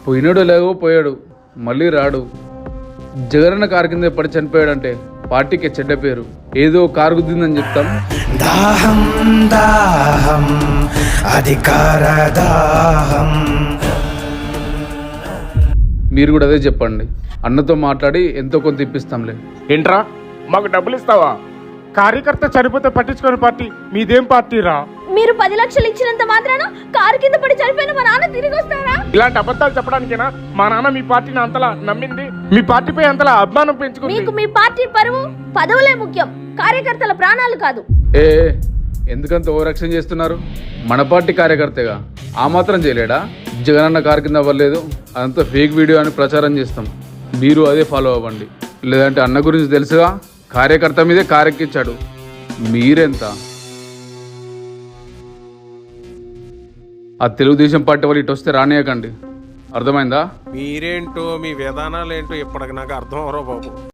పోయినాడు లేవో పోయాడు, మళ్ళీ రాడు. జగనన్న కారు కింద పడి చనిపోయాడంటే పార్టీకి చెడ్డ పేరు. ఏదో కారు గుద్దిందని చెప్తాం. దాహం దాహం అధికార దాహం. మీరు కూడా అదే చెప్పండి. అన్నతో మాట్లాడి ఎంతో కొంత ఇప్పిస్తాంలే. ఏంట్రా మాకు డబ్బులు ఇస్తావా? కార్యకర్త చనిపోతే పట్టించుకునే పార్టీ మీదేం పార్టీరా? మీరు 10 లక్షలు ఇచ్చినంత మాత్రాన కారు కింద పడి చనిపోయిన మా నాన్న తిరిగి వస్తారా? ఇలాంటి అబద్ధాలు చెప్పడానికేనా మా నాన్న మీ పార్టీని అంతలా నమ్మింది? మీ పార్టీపై అంతలా అభిమానం పెంచుకుంది? మీకు మీ పార్టీ పరువు పదవులే ముఖ్యం, కార్యకర్తల ప్రాణాలు కాదు. ఏ ఎందుకంత ఓవరాక్షన్ చేస్తున్నారు? మన పార్టీ కార్యకర్తగా ఆ మాత్రం చేయలేడా? జగనన్న కారు కింద అవ్వలేదు, అదంతా ఫేక్ వీడియో అని ప్రచారం చేస్తాం. మీరు అదే ఫాలో అవ్వండి. లేదంటే అన్న గురించి తెలుసుగా, కార్యకర్త మీదే కారెక్కించాడు. మీరెంత? ఆ తెలుగుదేశం పార్టీ వాళ్ళు ఇటు వస్తే రానియకండి, అర్థమైందా? మీరేంటో మీ విధానాలు ఏంటో ఇప్పటికి నాకు అర్థం అవరో బాబు.